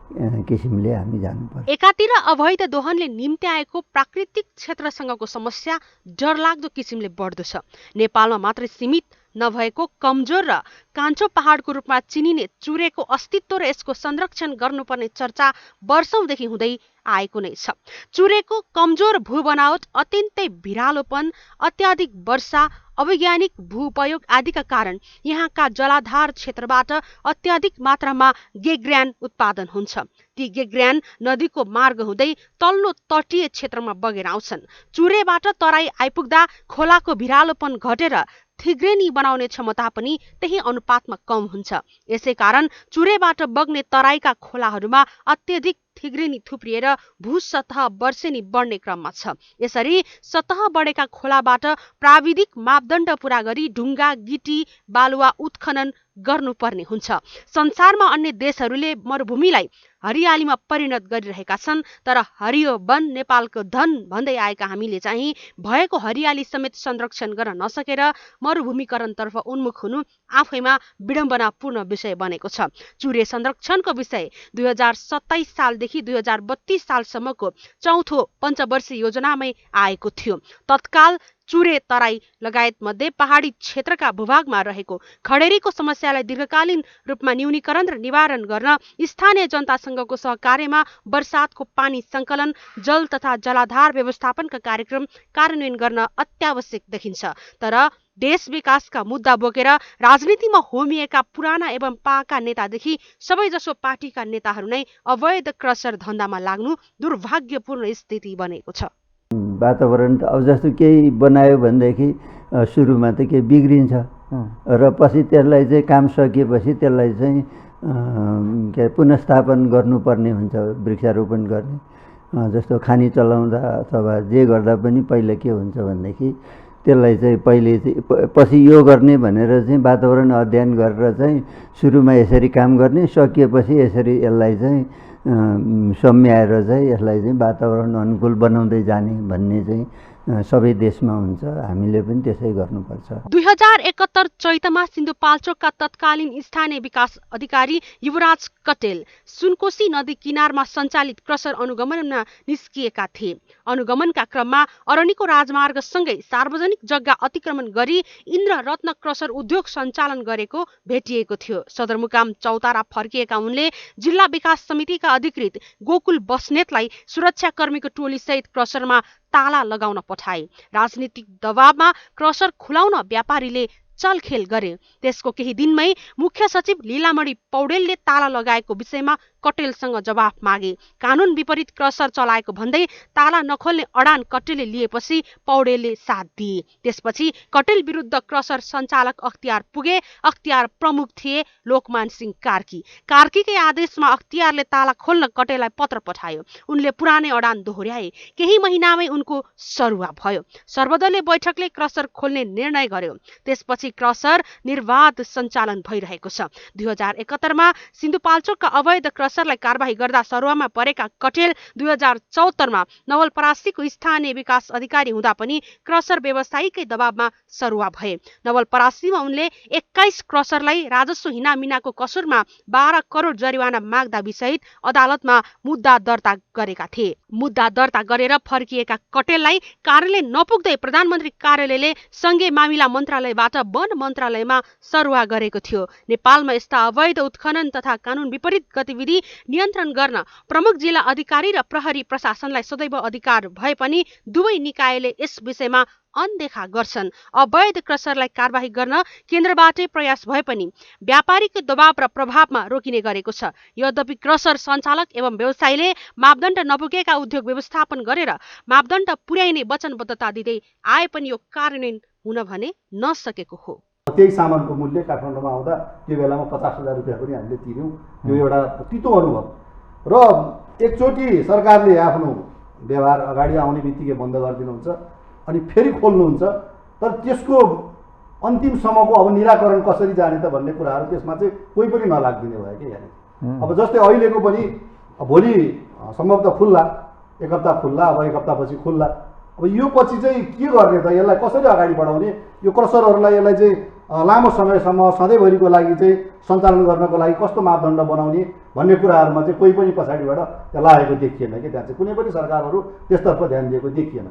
किसिमले हामी जानुपर्छ। एकातिर अवैध दोहनले निम्ति आएको प्राकृतिक क्षेत्रसँगको समस्या डरलाग्दो किसिमले बढ्दो छ। नेपालमा मात्रै सीमित नभएको कमजोर र कान्छो पहाडको रूपमा चिनिने चुरेको अस्तित्व र यसको संरक्षण गर्नुपर्ने चर्चा वर्षौंदेखि हुँदै आएको नै छ। चुरेको कमजोर भू बनावट, अत्यन्तै भिरालोपन, अत्याधिक वर्षा, अवैज्ञानिक भूपयोग आदिका कारण यहाँका जलाधार क्षेत्रबाट अत्याधिक मात्रामा गेग्र्यान उत्पादन हुन्छ। ती गेग्र्यान नदीको मार्ग हुँदै तल्लो तटीय क्षेत्रमा बगेर आउँछन्। चुरेबाट तराई आइपुग्दा खोलाको भिरालोपन घटेर थिग्रेनी बनाउने क्षमता पनि त्यही अनुपातमा कम हुन्छ। यसै कारण चुरेबाट बग्ने तराईका खोलाहरूमा अत्यधिक थिग्रेनी थुप्रिएर भूसतह वर्षेनी बढ्ने क्रममा छ। यसरी सतह बढेका खोलाबाट प्राविधिक मापदण्ड पूरा गरी ढुङ्गा, गिटी, बालुवा उत्खनन गर्नुपर्ने हुन्छ। संसारमा अन्य देशहरूले मरुभूमिलाई हरियालीमा परिणत गरिरहेका छन्, तर हरियो वन नेपालको धन भन्दै आएका हामीले चाहिँ भएको हरियाली समेत संरक्षण गर्न नसकेर मरुभूमिकरणतर्फ उन्मुख हुनु आफैमा विडम्बनापूर्ण विषय बनेको छ। चुरे संरक्षणको विषय 2027 सालदेखि 2032 सालसम्मको चौथो पञ्चवर्षीय योजनामै आएको थियो। तत्काल चुरे, तराई लगायत मध्ये पहाडी क्षेत्रका भूभागमा रहेको खडेरीको समस्यालाई दीर्घकालीन रूपमा न्यूनीकरण र निवारण गर्न स्थानीय जनतासँगको सहकार्यमा वर्षातको पानी सङ्कलन, जल तथा जलाधार व्यवस्थापनका कार्यक्रम कार्यान्वयन गर्न अत्यावश्यक देखिन्छ। तर देश विकासका मुद्दा बोकेर राजनीतिमा होमिएका पुराना एवं पाका नेतादेखि सबैजसो पार्टीका नेताहरू नै अवैध क्रसर धन्दामा लाग्नु दुर्भाग्यपूर्ण स्थिति बनेको छ। वातावरण त अब जस्तो केही बनायो भनेदेखि सुरुमा त केही बिग्रिन्छ र पछि त्यसलाई चाहिँ काम सकिएपछि त्यसलाई चाहिँ के पुनर्स्थापन गर्नुपर्ने हुन्छ। वृक्षारोपण गर्ने जस्तो खानी चलाउँदा अथवा जे गर्दा पनि पहिला के हुन्छ भनेदेखि त्यसलाई चाहिँ पहिले चाहिँ पछि यो गर्ने भनेर चाहिँ वातावरण अध्ययन गरेर चाहिँ सुरुमा यसरी काम गर्ने, सकिएपछि यसरी यसलाई चाहिँ सम्याएर चाहिँ यसलाई चाहिँ वातावरण अनुकूल बनाउँदै जाने भन्ने चाहिँ सबै देशमा हुन्छ। हामीले पनि त्यसै गर्नुपर्छ। 2071 चैतमा सिन्धुपाल्चोकका तत्कालीन स्थानीय विकास अधिकारी युवराज कटेल सुनकोशी नदी किनारमा सञ्चालित क्रसर अनुगमनमा निस्किएका थिए। अनुगमनका क्रममा अरनिको राजमार्गसँगै सार्वजनिक जग्गा अतिक्रमण गरी इन्द्र रत्न क्रसर उद्योग सञ्चालन गरेको भेटिएको थियो। सदरमुकाम चौतारा फर्किएका उनले जिल्ला विकास समितिका अधिकृत गोकुल बस्नेतलाई सुरक्षाकर्मीको टोलीसहित क्रसरमा ताला लगाउन पठाए। राजनीतिक दबावमा क्रसर खुलाउन व्यापारीले चलखेल गरे। त्यसको केही दिनमै मुख्य सचिव लीलामणि पौडेलले ताला लगाएको विषयमा कटेलसँग जवाफ मागे। कानुन विपरीत क्रसर चलाएको भन्दै ताला नखोल्ने अडान कटेलले लिएपछि पौडेलले साथ दिए। त्यसपछि कटेल विरुद्ध क्रसर सञ्चालक अख्तियार पुगे। अख्तियार प्रमुख थिए लोकमान सिंह कार्की। कार्कीकै आदेशमा अख्तियारले ताला खोल्न कटेललाई पत्र पठायो। उनले पुरानै अडान दोहोर्याए। केही महिनामै उनको सरुवा भयो। सर्वदलीय बैठकले क्रसर खोल्ने निर्णय गर्यो। त्यसपछि क्रसर निर्वाध सञ्चालन भइरहेको छ। 2071 मा सिन्धुपाल्चोकका अवैध क्रसरलाई कारबाही गर्दा सरुवामा परेका कटेल 2074 मा नवलपरासीको स्थानीय विकास अधिकारी हुँदा पनि क्रसर व्यवसायीकै दबावमा सरुवा भए। नवलपरासीमा उनले 21 क्रसरलाई राजस्व हिनामिनाको कसुरमा 12 करोड जरिवाना माग्दा विसहित अदालतमा मुद्दा दर्ता गरेका थिए। मुद्दा दर्ता गरेर फर्किएका कटेललाई कार्यालय नपुग्दै प्रधानमन्त्री कार्यालयले सङ्घीय मामिला मन्त्रालयबाट वन मन्त्रालयमा सरुवा गरेको थियो। नेपालमा यस्ता अवैध उत्खनन तथा कानुन विपरीत गतिविधि नियन्त्रण गर्न प्रमुख जिल्ला अधिकारी र प्रहरी प्रशासनलाई सदैव अधिकार भए पनि दुवै निकायले यस विषयमा अनदेखा गर्छन्। अवैध क्रसरलाई कारबाही गर्न केन्द्रबाटै प्रयास भए पनि व्यापारीको दबाव र प्रभावमा रोकिने गरेको छ। यद्यपि क्रसर सञ्चालक एवं व्यवसायीले मापदण्ड नपुगेका उद्योग व्यवस्थापन गरेर मापदण्ड पुर्याइने वचनबद्धता दिँदै आए पनि यो कार्यान्वयन हुन भने नसकेको हो। त्यही सामानको मूल्य काठमाडौँमा आउँदा त्यो बेलामा 50,000 रुपियाँ पनि हामीले तिर्यौँ। त्यो एउटा तितो अनुभव र एकचोटि सरकारले आफ्नो व्यवहार अगाडि आउने बित्तिकै बन्द गरिदिनुहुन्छ अनि फेरि खोल्नुहुन्छ। तर त्यसको अन्तिमसम्मको अब निराकरण कसरी जाने त भन्ने कुराहरू त्यसमा चाहिँ कोही पनि नलागिदिने भयो कि यहाँनिर। अब जस्तै अहिलेको पनि भोलि सम्भवतः खुल्ला, एक हप्ता खुल्ला, अब एक हप्तापछि खुल्ला। अब यो पछि चाहिँ के गर्ने त, यसलाई कसरी अगाडि बढाउने, यो क्रसरहरूलाई यसलाई चाहिँ लामो समयसम्म सधैँभरिको लागि चाहिँ सञ्चालन गर्नको लागि कस्तो मापदण्ड बनाउने भन्ने कुराहरूमा चाहिँ कोही पनि पछाडिबाट त्यहाँ लागेको देखिएन कि त्यहाँ चाहिँ कुनै पनि सरकारहरू त्यसतर्फ ध्यान दिएको देखिएन।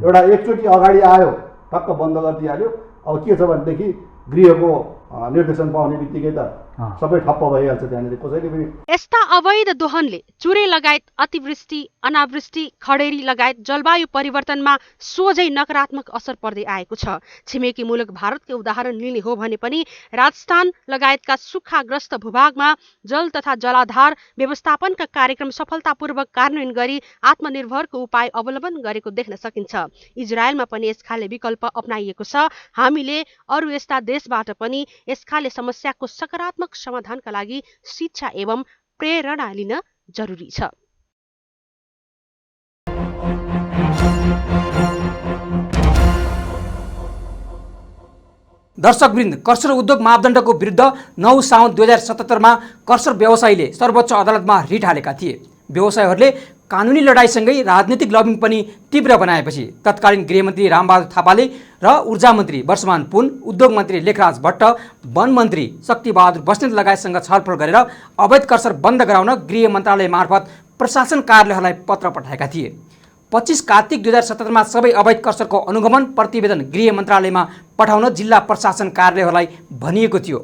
एउटा एकचोटि अगाडि आयो टक्क बन्द गरिदिइहाल्यो। अब के छ भनेदेखि गृहको निर्देशन पाउने बित्तिकै त सबै ठप्प भइहाल्छ त्यहाँनिर कसैले पनि। यस्ता अवैध दोहनले चुरे लगायत अतिवृष्टि अनावृष्टि खडेरी लगायत जलवायु परिवर्तनमा सोझै नकारात्मक असर पर्दै आएको छ। छिमेकी मुलुक भारतको उदाहरण लिने हो भने पनि राजस्थान लगायतका सुक्खाग्रस्त भूभागमा जल तथा जलाधार व्यवस्थापनका कार्यक्रम सफलतापूर्वक कार्यान्वयन गरी आत्मनिर्भरको उपाय अवलम्बन गरेको देख्न सकिन्छ। इजरायलमा पनि यस खाले विकल्प अपनाइएको छ। हामीले अरू यस्ता देशबाट पनि यस खाले समस्याको सकारात्मक समाधानका लागि शिक्षा एवं प्रेरणा लिन जरुरी छ। दर्शकवृन्द, कर्सर उद्योग मापदण्डको विरुद्ध 9 साउन 2077 कर्सर व्यवसायीले सर्वोच्च अदालतमा रिट हालेका थिए। व्यवसायीहरूले कानुनी लडाईसँगै राजनीतिक लबिङ पनि तीव्र बनाएपछि तत्कालीन गृहमन्त्री रामबहादुर थापाले र ऊर्जा मन्त्री वर्षमान पुन, उद्योग मन्त्री लेखराज भट्ट, वन मन्त्री शक्तिबहादुर बस्नेत लगायतसँग छलफल गरेर अवैध कर्सर बन्द गराउन गृह मन्त्रालय मार्फत प्रशासन कार्यालयहरूलाई पत्र पठाएका थिए। 25 कार्तिक 2077 सबै अवैध कर्सरको अनुगमन प्रतिवेदन गृह मन्त्रालयमा पठाउन जिल्ला प्रशासन कार्यालयहरूलाई भनिएको थियो।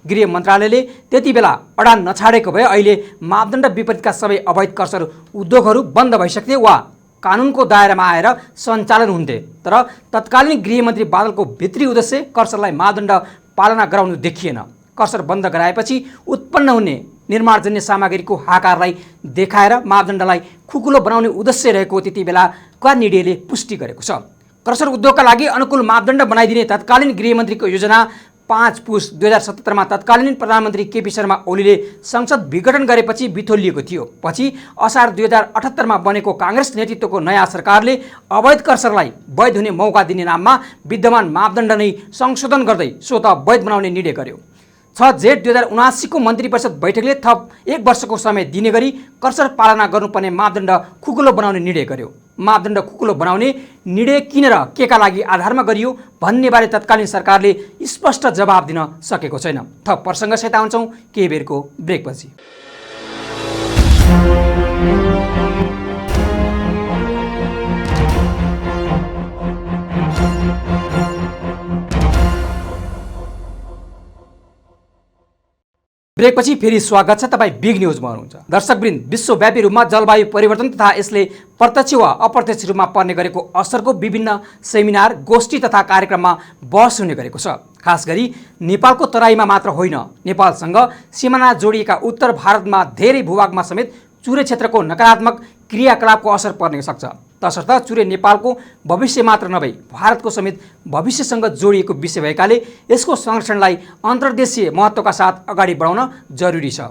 गृह मन्त्रालयले त्यति बेला अडान नछाडेको भए अहिले मापदण्ड विपरीतका सबै अवैध कर्सर उद्योगहरू बन्द भइसक्थे वा कानुनको दायरामा आएर सञ्चालन हुन्थे। तर तत्कालीन गृहमन्त्री बादलको भित्री उद्देश्य कर्सरलाई मापदण्ड पालना गराउनु देखिएन। कर्सर बन्द गराएपछि उत्पन्न हुने निर्माणजन्य सामग्रीको हाकारलाई देखाएर मापदण्डलाई खुकुलो बनाउने उद्देश्य रहेको त्यति बेलाका निर्णयले पुष्टि गरेको छ। कर्सर उद्योगका लागि अनुकूल मापदण्ड बनाइदिने तत्कालीन गृहमन्त्रीको योजना 5 पुस 2077 तत्कालीन प्रधानमन्त्री केपी शर्मा ओलीले संसद विघटन गरेपछि बिथोलिएको थियो। पछि असार 2078 बनेको काङ्ग्रेस नेतृत्वको नयाँ सरकारले अवैध कर्सरलाई वैध हुने मौका दिने नाममा विद्यमान मापदण्ड नै संशोधन गर्दै स्वत वैध बनाउने निर्णय गर्यो। 6 जेठ 2079 को मन्त्री परिषद बैठकले थप 1 वर्षको समय दिने गरी कर्सर पालना गर्नुपर्ने मापदण्ड खुकुलो बनाउने निर्णय गर्यो। मापदण्ड खुकुलो बनाउने निर्णय किन र केका लागि आधारमा गरियो भन्ने बारे तत्कालीन सरकारले स्पष्ट जवाब दिन सकेको छैन। थप प्रसङ्गसहित आउँछौँ केही बेरको ब्रेकपछि। ब्रेकपछि फेरि स्वागत छ। तपाईँ बिग न्युजमा हुनुहुन्छ। दर्शकवृन्द, विश्वव्यापी रूपमा जलवायु परिवर्तन तथा यसले प्रत्यक्ष वा अप्रत्यक्ष रूपमा पर्ने गरेको असरको विभिन्न सेमिनार, गोष्ठी तथा कार्यक्रममा बहस हुने गरेको छ। खास गरी नेपालको तराईमा मात्र होइन, नेपालसँग सिमाना जोडिएका उत्तर भारतमा धेरै भूभागमा समेत चुरे क्षेत्रको नकारात्मक क्रियाकलापको असर पर्न सक्छ। तसर्थ चुरे नेपालको भविष्य मात्र नभई भारतको समेत भविष्यसँग जोडिएको विषय भएकाले यसको संरक्षणलाई अन्तर्देशीय महत्त्वका साथ अगाडि बढाउन जरुरी छ।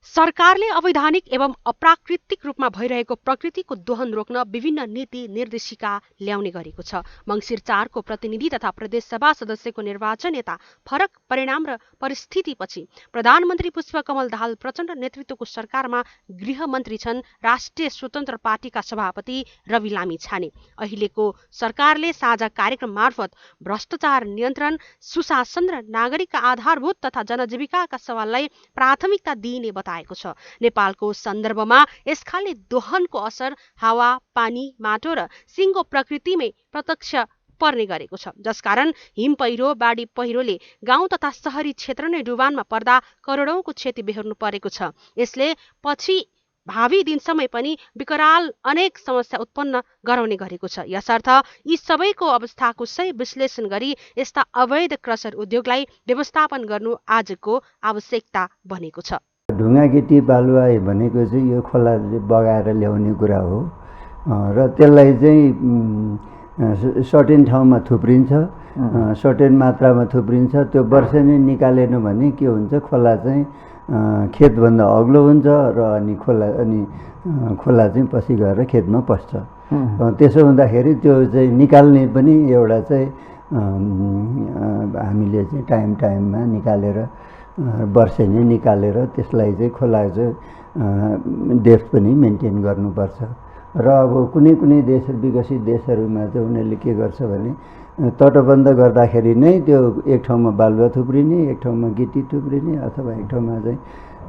सरकारले अवैधानिक एवं अप्राकृतिक रूपमा भइरहेको प्रकृतिको दोहन रोक्न विभिन्न नीति निर्देशिका ल्याउने गरेको छ। मङ्सिर 4 को प्रतिनिधि तथा प्रदेशसभा सदस्यको निर्वाचन यता फरक परिणाम र परिस्थितिपछि प्रधानमन्त्री पुष्पकमल दाहाल प्रचण्ड नेतृत्वको सरकारमा गृहमन्त्री छन् राष्ट्रिय स्वतन्त्र पार्टीका सभापति रवि लामिछाने। अहिलेको सरकारले साझा कार्यक्रम मार्फत भ्रष्टाचार नियन्त्रण, सुशासन र नागरिकका आधारभूत तथा जनजीविकाका सवाललाई प्राथमिकता दिइने बताएको छ। नेपालको सन्दर्भमा यसखाले दोहनको असर हावा, पानी, माटो र सिङ्गो प्रकृतिमै प्रत्यक्ष पर्ने गरेको छ, जसकारण हिम पहिरो, बाढी पहिरोले गाउँ तथा शहरी क्षेत्र नै डुबानमा पर्दा करोडौंको क्षति बेहोर्नु परेको छ। यसले पछि भावी दिनसम्म पनि विकराल अनेक समस्या उत्पन्न गराउने गरेको छ। यसर्थ यी सबैको अवस्थाको सही विश्लेषण गरी यस्ता अवैध क्रसर उद्योगलाई व्यवस्थापन गर्नु आजको आवश्यकता बनेको छ। ढुङ्गा गिटी बालुवा भनेको चाहिँ यो खोलाले बगाएर ल्याउने कुरा हो र त्यसलाई चाहिँ सर्टेन ठाउँमा थुप्रिन्छ, सर्टेन मात्रामा थुप्रिन्छ। त्यो वर्षेनी निकालेन भने के हुन्छ, खोला चाहिँ खेतभन्दा अग्लो हुन्छ र अनि खोला चाहिँ पछि गएर खेतमा पस्छ। त्यसो हुँदाखेरि त्यो चाहिँ निकाल्ने पनि एउटा चाहिँ हामीले चाहिँ टाइममा निकालेर वर्षेनी निकालेर त्यसलाई चाहिँ खोला चाहिँ डेप्थ पनि मेन्टेन गर्नुपर्छ। र अब कुनै कुनै देश विकसित देशहरूमा चाहिँ उनीहरूले के गर्छ भने तटबन्ध गर्दाखेरि नै त्यो एक ठाउँमा बालुवा थुप्रिने, एक ठाउँमा गिटी थुप्रिने अथवा एक ठाउँमा चाहिँ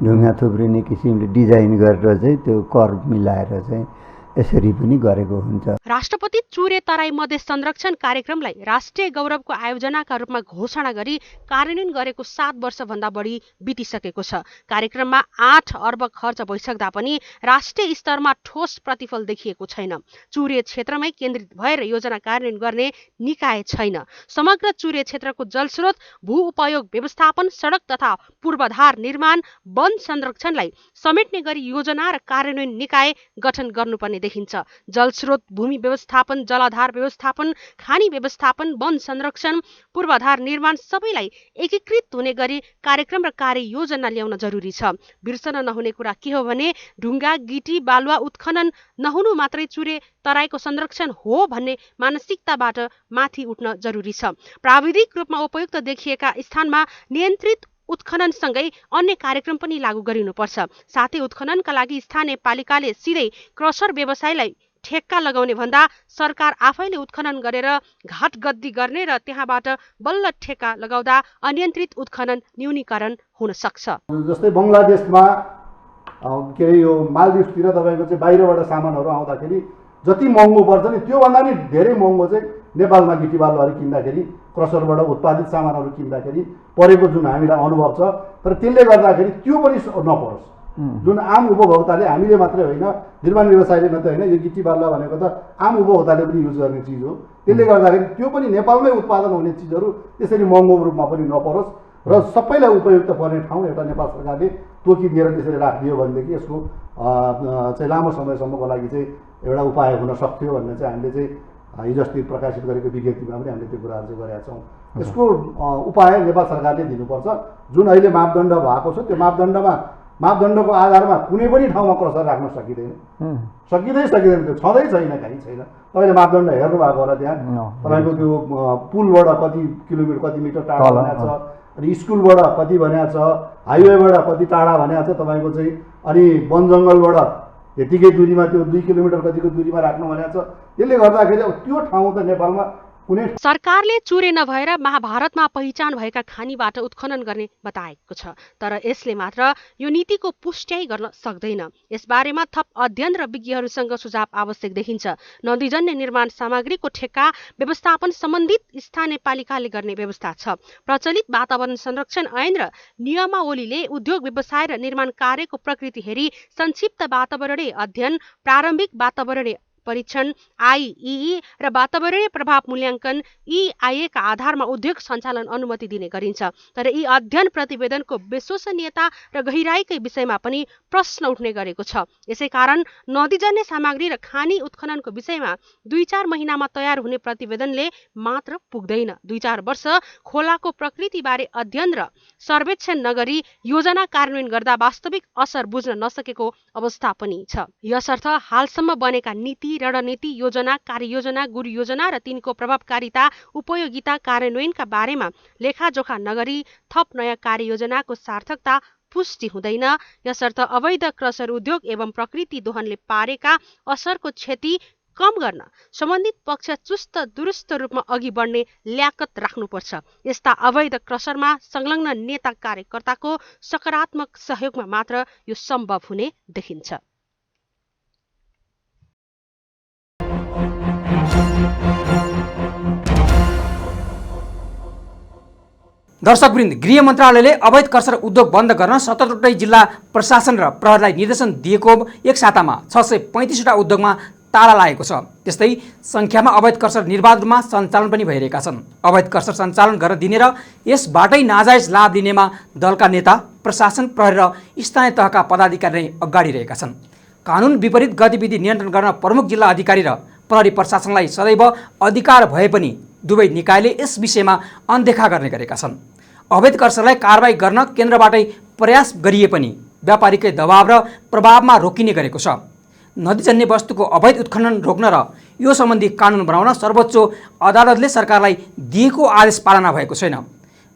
ढुङ्गा थुप्रिने किसिमले डिजाइन गरेर चाहिँ त्यो कर्भ मिलाएर चाहिँ यसरी पनि गरेको हुन्छ। राष्ट्रपति चुरे तराई मधेस संरक्षण कार्यक्रमलाई राष्ट्रिय गौरवको आयोजनाका रूपमा घोषणा गरी कार्यान्वयन गरेको 7 वर्षभन्दा बढी बितिसकेको छ। कार्यक्रममा 8 अर्ब खर्च भइसक्दा पनि राष्ट्रिय स्तरमा ठोस प्रतिफल देखिएको छैन। चुरे क्षेत्रमै केन्द्रित भएर योजना कार्यान्वयन गर्ने निकाय छैन। समग्र चुरे क्षेत्रको जलस्रोत, भू उपयोग व्यवस्थापन, सडक तथा पूर्वाधार निर्माण, वन संरक्षणलाई समेट्ने गरी योजना र कार्यान्वयन निकाय गठन गर्नुपर्ने देखिन्छ। जलस्रोत, भूमि व्यवस्थापन, जलाधार व्यवस्थापन, खानी व्यवस्थापन, वन संरक्षण, पूर्वाधार निर्माण सबैलाई एकीकृत हुने गरी कार्यक्रम र कार्ययोजना ल्याउन जरुरी छ। बिर्सन नहुने कुरा के हो भने ढुङ्गा, गिटी, बालुवा उत्खनन नहुनु मात्रै चुरे तराईको संरक्षण हो भन्ने मानसिकताबाट माथि उठ्न जरुरी छ। प्राविधिक रूपमा उपयुक्त देखिएका स्थानमा नियन्त्रित उत्खननसँगै अन्य कार्यक्रम पनि लागू गरिनुपर्छ। साथै उत्खननका लागि स्थानीय पालिकाले सिधै क्रसर व्यवसायलाई ठेक्का लगाउने भन्दा सरकार आफैले उत्खनन गरेर घाटगद्दी गर्ने र त्यहाँबाट बल्ल ठेक्का लगाउँदा अनियन्त्रित उत्खनन न्यूनीकरण हुन सक्छ। जस्तै बङ्गलादेशमा के अरे यो मालदिभ्सतिर तपाईँको चाहिँ बाहिरबाट सामानहरू आउँदाखेरि जति महँगो पर्छ नि त्योभन्दा नि धेरै महँगो चाहिँ नेपालमा गिटी बालुवाहरू किन्दाखेरि, क्रसरबाट उत्पादित सामानहरू किन्दाखेरि परेको जुन हामीलाई अनुभव छ। तर त्यसले गर्दाखेरि त्यो पनि नपरोस्। जुन आम उपभोक्ताले, हामीले मात्रै होइन, निर्माण व्यवसायले मात्रै होइन, यो गिटी बालुवा भनेको त आम उपभोक्ताले पनि युज गर्ने चिज हो। त्यसले गर्दाखेरि त्यो पनि नेपालमै उत्पादन हुने चिजहरू त्यसरी महँगो रूपमा पनि नपरोस् र सबैलाई उपयुक्त पर्ने ठाउँ एउटा नेपाल सरकारले तोकिदिएर त्यसरी राखिदियो भनेदेखि यसको चाहिँ लामो समयसम्मको लागि चाहिँ एउटा उपाय हुन सक्थ्यो भन्ने चाहिँ हामीले चाहिँ हिजो अस्ति प्रकाशित गरेको विज्ञप्तिमा पनि हामीले त्यो कुराहरू चाहिँ गरेका छौँ। यसको उपाय नेपाल सरकारले दिनुपर्छ। जुन अहिले मापदण्ड भएको छ त्यो मापदण्डको आधारमा कुनै पनि ठाउँमा क्रसर राख्न सकिँदैन, सकिँदैन, त्यो छँदै छैन, कहीँ छैन। तपाईँले मापदण्ड हेर्नु भएको होला, त्यहाँ तपाईँको त्यो पुलबाट कति मिटर टाढा बनाएको छ, अनि स्कुलबाट कति बनाएको छ, हाइवेबाट कति टाढा बनाएको छ तपाईँको चाहिँ, अनि वन जङ्गलबाट यतिकै दूरीमा त्यो 2 किलोमिटर कतिको दूरीमा राख्नु भनेको छ। त्यसले गर्दाखेरि अब त्यो ठाउँ त नेपालमा कुनै सरकारले चुरे नभएर महाभारतमा पहिचान भएका खानीबाट उत्खनन गर्ने बताएको छ। तर यसले मात्र यो नीतिको पुष्टि गर्न सक्दैन। यसबारेमा थप अध्ययन र विज्ञहरूसँग सुझाव आवश्यक देखिन्छ। नदीजन्य निर्माण सामग्रीको ठेक्का व्यवस्थापन सम्बन्धित स्थानीय पालिकाले गर्ने व्यवस्था छ। प्रचलित वातावरण संरक्षण ऐन र नियमावलीले उद्योग व्यवसाय र निर्माण कार्यको प्रकृति हेरी संक्षिप्त वातावरणीय अध्ययन, प्रारम्भिक वातावरणीय परीक्षण आईईई र वातावरणीय प्रभाव मूल्याङ्कन EIA का आधारमा उद्योग सञ्चालन अनुमति दिने गरिन्छ। तर यी अध्ययन प्रतिवेदनको विश्वसनीयता र गहिराईकै विषयमा पनि प्रश्न उठ्ने गरेको छ। यसैकारण नदीजन्य सामग्री र खानी उत्खननको विषयमा 2-4 महिनामा तयार हुने प्रतिवेदनले मात्र पुग्दैन। 2-4 वर्ष खोलाको प्रकृतिबारे अध्ययन र सर्वेक्षण नगरी योजना कार्यान्वयन गर्दा वास्तविक असर बुझ्न नसकेको अवस्था पनि छ। यसर्थ हालसम्म बनेका नीति, रणनीति, योजना, कार्ययोजना, गुरु योजना र तिनको प्रभावकारिता, उपयोगिता, कार्यान्वयनका बारेमा लेखाजोखा नगरी थप नयाँ कार्ययोजनाको सार्थकता पुष्टि हुँदैन। यसर्थ अवैध क्रसर उद्योग एवं प्रकृति दोहनले पारेका असरको क्षति कम गर्न सम्बन्धित पक्ष चुस्त दुरुस्त रूपमा अघि बढ्ने ल्याकत राख्नुपर्छ। यस्ता अवैध क्रसरमा संलग्न नेता कार्यकर्ताको सकारात्मक सहयोगमा मात्र यो सम्भव हुने देखिन्छ। दर्शकवृन्द, गृह मन्त्रालयले अवैध क्रसर उद्योग बन्द गर्न 77वटै जिल्ला प्रशासन र प्रहरीलाई निर्देशन दिएको एक सातामा 635वटा उद्योगमा ताला लागेको छ। त्यस्तै सङ्ख्यामा अवैध क्रसर निर्बाधमा सञ्चालन पनि भइरहेका छन्। अवैध क्रसर सञ्चालन गर्न दिने र यसबाटै नाजायज लाभ लिनेमा दलका नेता, प्रशासन, प्रहरी र स्थानीय तहका पदाधिकारी नै अगाडि रहेका छन्। कानुन विपरीत गतिविधि नियन्त्रण गर्न प्रमुख जिल्ला अधिकारी र प्रहरी प्रशासनलाई सदैव अधिकार भए पनि दुवै निकायले यस विषयमा अनदेखा गर्ने गरेका छन्। अवैध क्रसरलाई कारबाही गर्न केन्द्रबाटै प्रयास गरिए पनि व्यापारीकै दबाव र प्रभावमा रोकिने गरेको छ। नदीजन्य वस्तुको अवैध उत्खनन रोक्न र यो सम्बन्धी कानुन बनाउन सर्वोच्च अदालतले सरकारलाई दिएको आदेश पालना भएको छैन।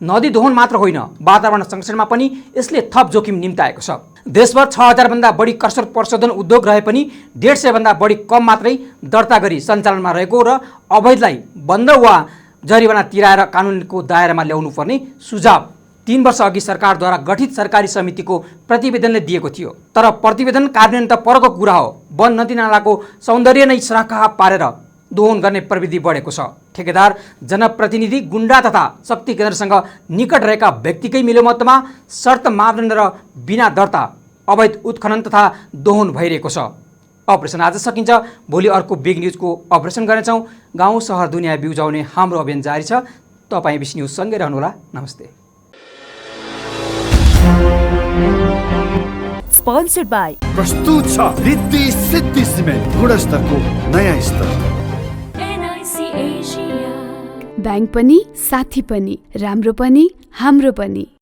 नदी दोहन मात्र होइन, वातावरण संरक्षणमा पनि यसले थप जोखिम निम्ताएको छ। देशभर 6000 भन्दा बढी क्रसर प्रशोधन उद्योग रहे पनि 150 भन्दा बढी कम मात्रै दर्ता गरी सञ्चालनमा रहेको र अवैधलाई बन्द वा जरिवाना तिराएर कानुनको दायरामा ल्याउनु पर्ने सुझाव 3 वर्ष अघि सरकारद्वारा गठित सरकारी समितिको प्रतिवेदनले दिएको थियो। तर प्रतिवेदन कार्यान्वयन त परको कुरा हो। वन नदी नालाको सौन्दर्य नै सराखा पारेर दोहन गर्ने प्रविधि बढेको छ। ठेकेदार, जनप्रतिनिधि, गुण्डा तथा शक्ति केन्द्रसँग निकट रहेका व्यक्तिकै मिलोमतमा शर्त मापदण्ड र बिना दर्ता अवैध उत्खनन तथा दोहन भइरहेको छ। अपरेसन आज सकिन्छ, भोलि अर्को बिग न्युजको अपरेसन गर्नेछौँ। गाउँ सहर दुनियाँ बिउजाउने हाम्रो अभियान जारी छ। तपाईँ बिस न्युज सँगै रहनुहोला। नमस्ते। Sponsored by प्रस्तुत छ रिद्धि सिद्धि सिमेन्ट, गुणस्तरको नयाँ स्तर। ब्याङ्क पनि साथी पनि, राम्रो पनि हाम्रो पनि।